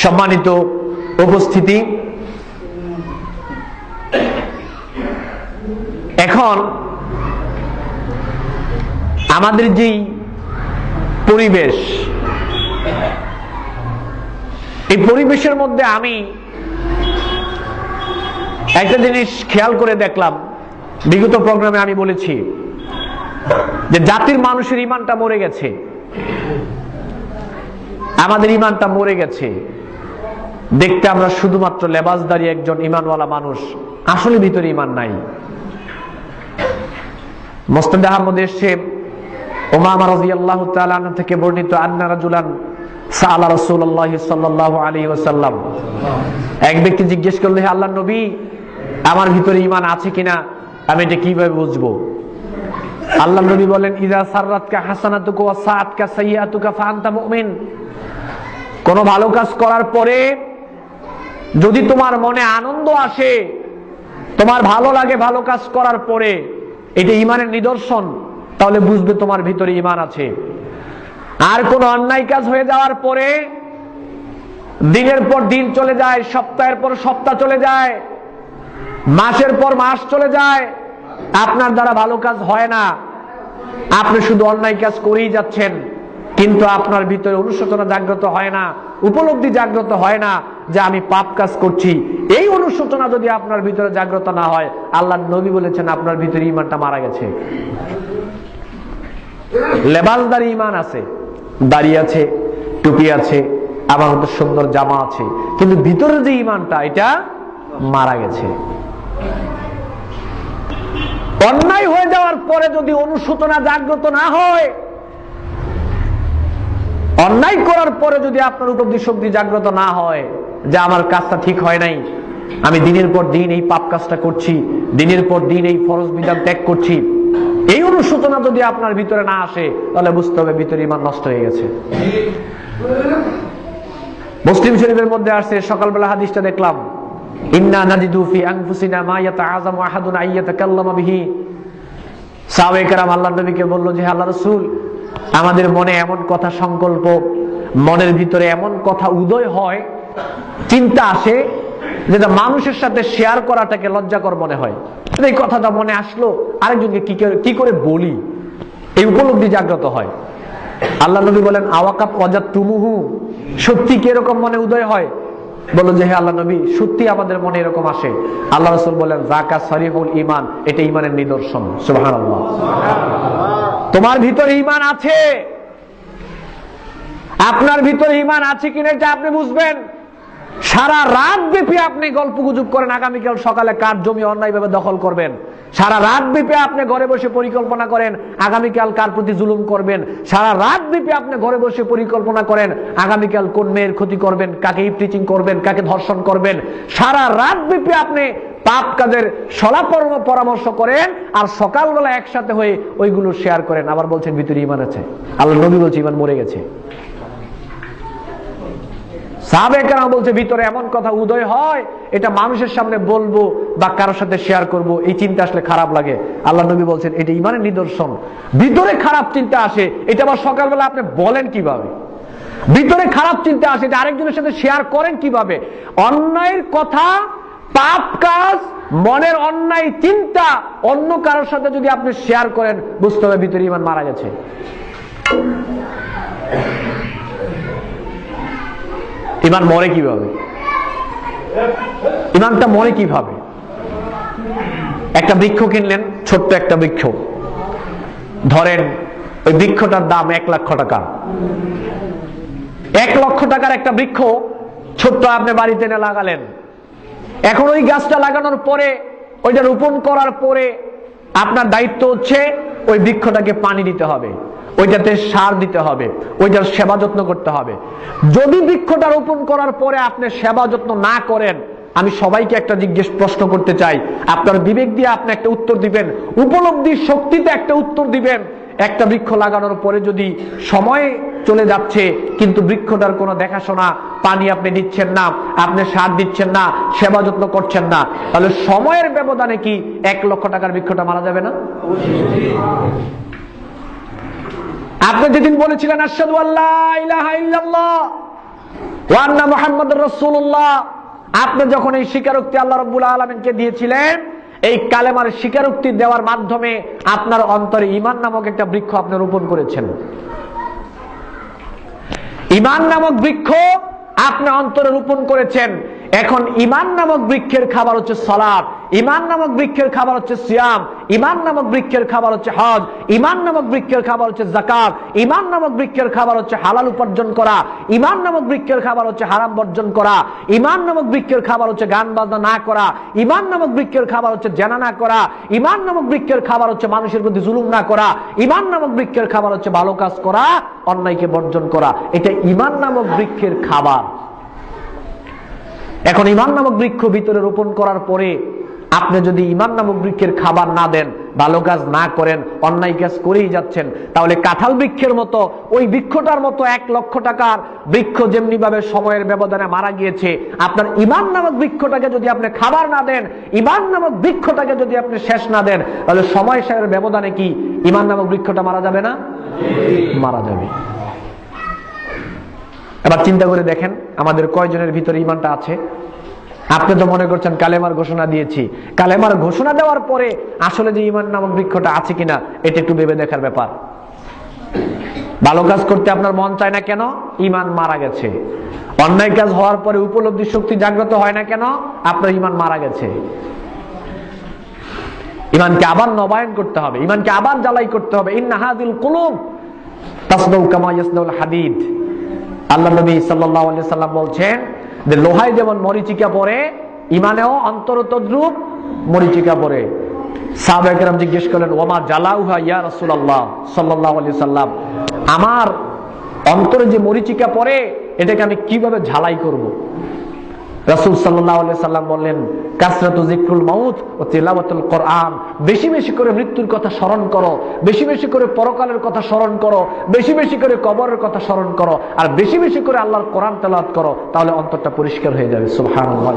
সম্মানিত উপস্থিতি, এখন আমাদের যেই পরিবেশ, এই পরিবেশের মধ্যে আমি একটা জিনিস খেয়াল করে দেখলাম, বিগত প্রোগ্রামে আমি বলেছি যে জাতির মানুষের ইমানটা মরে গেছে, আমাদের ইমানটা মরে গেছে। দেখতে আমরা শুধুমাত্র লেবাসদারি একজন ইমানওয়ালা মানুষ, আসলে ভিতরে ইমান নাই। মুসনাদ আহমদে এসেছে উমামা রাদিয়াল্লাহু তাআলা আনহা থেকে বর্ণিত, আন্না রাজুলান সাআলা রাসূলুল্লাহ সাল্লাল্লাহু আলাইহি ওয়াসাল্লাম, এক ব্যক্তি জিজ্ঞেস করলো, হে আল্লাহর নবী, আমার ভিতরে ঈমান আছে কিনা আমি এটা কিভাবে বুঝবো? আল্লাহর নবী বলেন, ইযা সাররাতকা হাসানাতুকা ওয়া সাআতকা সাইয়্যাতুকা ফাআনতা মুমিন। কোন ভালো কাজ করার পরে যদি তোমার মনে আনন্দ আসে, তোমার ভালো লাগে ভালো কাজ করার পরে, এটা ঈমানের নিদর্শন, তাহলে বুঝবে তোমার ভিতরে ঈমান আছে। আর কোন অন্যায় কাজ হয়ে যাওয়ার পরে দিনের পর দিন চলে যায়, সপ্তাহের পর সপ্তাহ চলে যায়, মাসের পর মাস চলে যায়, আপনার দ্বারা ভালো কাজ হয় না, আপনি শুধু অন্যায় কাজ করেই যাচ্ছেন, কিন্তু আপনার ভিতরে অনুশোচনা জাগ্রত হয় না, উপলব্ধি জাগ্রত হয় না যে আমি পাপ কাজ করছি। এই অনুশোচনা যদি আপনার ভিতরে জাগ্রত না হয়, আল্লাহর নবী বলেছেন আপনার ভিতরে ঈমানটা মারা গেছে। লেবাসদারি ঈমান আছে, দাড়ি আছে, টুপি আছে, আবার হয়তো সুন্দর জামা আছে, কিন্তু ভিতরের যে ঈমানটা এটা মারা গেছে। অন্যায় হয়ে যাওয়ার পরে যদি অনুশোচনা জাগ্রত না হয়, অন্যায় করার পরে যদি আপনার উপলব্ধি শক্তি জাগ্রত না হয় যে আমার কাজটা ঠিক হয় নাই, আমি দিনের পর দিন এই পাপ কাজটা করছি, দিনের পর দিন এই ফরজ বিধান ত্যাগ করছি, এই অনুশোচনা যদি আপনার ভিতরে না আসে, তাহলে বুঝতে হবে ভিতরে ঈমান নষ্ট হয়ে গেছে। মুসলিম শরীফের মধ্যে আসছে, সকালবেলা হাদিসটা দেখলাম, ইন্না নাজিদু ফি আনফুসিনা মা ইয়াতাআযামু আহাদুন আইয়াতাকাল্লামা বিহি। সাহাবায়ে কেরাম আল্লাহর নবীকে বলল যে আল্লাহর রাসূল, আমাদের মনে এমন কথা সংকল্প, মনের ভিতরে এমন কথা উদয় হয়, চিন্তা আসে, যেটা মানুষের সাথে শেয়ার করাটাকে লজ্জাকর মনে হয়। এই কথাটা মনে আসলো, আরেকজনকে কি করে বলি, এই উপলব্ধি জাগ্রত হয়। আল্লাহ নবী বলেন, আওয়াকাত ওয়াজাতুমুহু, সত্যি কি এরকম মনে উদয় হয়? বলল যে হে আল্লাহ নবী, সত্যি আমাদের মনে এরকম আসে। আল্লাহ রাসূল বলেন, যাকা সারিহুল ঈমান, এটা ঈমানের নিদর্শন। সুবহানাল্লাহ। তোমার ভিতরে ঈমান আছে, আপনার ভিতরে ঈমান আছে কিনা এটা আপনি বুঝবেন। সারা রাত ব্যাপী আপনি গল্প গুজব করেন, আগামীকাল সকালে কার জমি অন্যায়ভাবে দখল করবেন। সারা রাত ব্যাপী আপনি ঘরে বসে পরিকল্পনা করেন আগামীকাল কার প্রতি জুলুম করবেন। সারা রাত ব্যাপী আপনি ঘরে বসে পরিকল্পনা করেন আগামীকাল কোন মেয়ের ক্ষতি করবেন, কাকে ইফটিচিং করবেন, কাকে ধর্ষণ করবেন। সারা রাত ব্যাপী আপনি পাপ কাজের সলাপরামর্শ পরামর্শ করেন, আর সকালবেলা একসাথে হয়ে ওইগুলো শেয়ার করেন, আবার বলছেন ভিতরে ঈমান আছে। আল্লাহ নবী বলছে ঈমান মরে গেছে। সাহাবায়ে কেরাম বলছে ভিতরে এমন কথা উদয় হয়, এটা মানুষের সামনে বলবো বা কারোর সাথে শেয়ার করব, এই চিন্তা আসলে খারাপ লাগে। আল্লাহ নবী বলছেন এটা ঈমানের নিদর্শন। ভিতরে খারাপ চিন্তা আসে, এটা আবার সকালবেলা আপনি বলেন কিভাবে? ভিতরে খারাপ চিন্তা আসে, এটা আরেকজনের সাথে শেয়ার করেন কিভাবে? অন্যায়ের কথা, পাপ কাজ, মনের অন্যায় চিন্তা অন্য কারোর সাথে যদি আপনি শেয়ার করেন, বুঝতে হবে ভিতরে ঈমান মারা গেছে। ঈমান মরে কিভাবে? ঈমানটা মরে কিভাবে? একটা বৃক্ষ কিনলেন, ছোট্ট একটা বৃক্ষ, ধরেন ওই বৃক্ষটার দাম 1 লক্ষ টাকা। 1 লক্ষ টাকার একটা বৃক্ষ ছোট্ট আপনি বাড়িতে এনে লাগালেন। এখন ওই গাছটা লাগানোর পরে, ওইটা রোপণ করার পরে আপনার দায়িত্ব হচ্ছে ওই বৃক্ষটাকে পানি দিতে হবে, ওইটাতে সার দিতে হবে, ওইটার সেবা যত্ন করতে হবে। যদি বৃক্ষটা রোপণ করার পরে আপনি সেবা যত্ন না করেন, আমি সবাইকে একটা প্রশ্ন করতে চাই, আপনার বিবেক দিয়ে আপনি একটা উত্তর দিবেন, উপলব্ধির শক্তিতে একটা উত্তর দিবেন। একটা বৃক্ষ লাগানোর পরে যদি সময় চলে যাচ্ছে কিন্তু বৃক্ষটার কোনো দেখাশোনা, পানি আপনি দিচ্ছেন না, আপনি সার দিচ্ছেন না, সেবা যত্ন করছেন না, তাহলে সময়ের ব্যবধানে কি 1 লক্ষ টাকার বৃক্ষটা মারা যাবে না? আপনি যেদিন বলেছিলেন আশহাদু আল্লা ইলাহা ইল্লাল্লাহ, ওয়া আন্না মুহাম্মাদুর রাসূলুল্লাহ, আপনি যখন এই স্বীকারোক্তি আল্লাহ রাব্বুল আলামিনকে দিয়েছিলেন, এই কালেমার স্বীকারোক্তি দেওয়ার মাধ্যমে আপনার অন্তরে ঈমান নামক একটা বৃক্ষ আপনি রোপণ করেছেন। ঈমান নামক বৃক্ষ আপনি অন্তরে রোপণ করেছেন। এখন ঈমান নামক বৃক্ষের খাবার হচ্ছে সালাত, ঈমান নামক বৃক্ষের খাবার হচ্ছে সিয়াম, ঈমান নামক বৃক্ষের খাবার হচ্ছে হজ, ঈমান নামক বৃক্ষের খাবার হচ্ছে যাকাত, ঈমান নামক বৃক্ষের খাবার হচ্ছে হালাল উপার্জন করা, ঈমান নামক বৃক্ষের খাবার হচ্ছে হারাম বর্জন করা, ঈমান নামক বৃক্ষের খাবার হচ্ছে গান বাজনা না করা, ঈমান নামক বৃক্ষের খাবার হচ্ছে জেনা না করা, ঈমান নামক বৃক্ষের খাবার হচ্ছে মানুষের প্রতি জুলুম না করা, ঈমান নামক বৃক্ষের খাবার হচ্ছে ভালো কাজ করা, অন্যায়কে বর্জন করা। এটা ঈমান নামক বৃক্ষের খাবার। এখন ঈমান নামক বৃক্ষ ভিতরে রোপণ করার পরে আপনি যদি ঈমান নামক বৃক্ষের খাবার না দেন, ভালো কাজ না করেন, অন্যায় কাজ করেই যাচ্ছেন, তাহলে কাঁঠাল বৃক্ষের মতো, ওই বৃক্ষটার মতো 1 লক্ষ টাকার বৃক্ষ যেমনি ভাবে সময়ের ব্যবধানে মারা গিয়েছে, আপনার ঈমান নামক বৃক্ষটাকে যদি আপনি খাবার না দেন, ঈমান নামক বৃক্ষটাকে যদি আপনি শেষ না দেন, তাহলে সময় শেষের ব্যবধানে কি ঈমান নামক বৃক্ষটা মারা যাবে না? মারা যাবে। এবার চিন্তা করে দেখেন আমাদের কয়জনের ভিতরে ঈমানটা আছে। আপনি তো মনে করছেন কালেমার ঘোষণা দিয়েছি, কালেমার ঘোষণা দেওয়ার পরে আসলে যে ঈমান নামক বৃক্ষটা আছে কিনা এটা একটু ভেবে দেখার ব্যাপার। ভালো কাজ করতে আপনার মন চায় না কেন? ঈমান মারা গেছে। অন্যায় কাজ হওয়ার পরে উপলব্ধি শক্তি জাগ্রত হয় না কেন? আপনার ঈমান মারা গেছে। ঈমানকে আবার নবায়ন করতে হবে, ঈমানকে আবার জ্বালাই করতে হবে। ইন্না হাযিল কুলুব তাসদাউ কামা ইয়াসদাউল হাদিদ। আল্লাহ নবী সাল্লাল্লাহু আলাইহি সাল্লাম বলছেন যে লোহায় যেমন মরিচিকা পড়ে, ঈমানেও অন্তর তদ্রূপ মরিচিকা পড়ে। সাহাবায়ে কেরাম জিজ্ঞেস করলেন, ওয়ামা জালাউহা ইয়া রাসূলুল্লাহ সাল্লাল্লাহু আলাইহি সাল্লাম, আমার অন্তরে যে মরিচিকা পড়ে এটাকে আমি কিভাবে ঝালাই করব? রাসূল সাল্লাল্লাহু আলাইহি সাল্লাম বললেন, কাসরাতু যিকরুল মাউত ওয়া তিলাওয়াতুল কোরআন। বেশি বেশি করে মৃত্যুর কথা স্মরণ করো, বেশি বেশি করে পরকালের কথা স্মরণ করো, বেশি বেশি করে কবরের কথা স্মরণ করো, আর বেশি বেশি করে আল্লাহর কোরআন তেলাওয়াত করো, তাহলে অন্তরটা পরিষ্কার হয়ে যাবে। সুবহানাল্লাহ।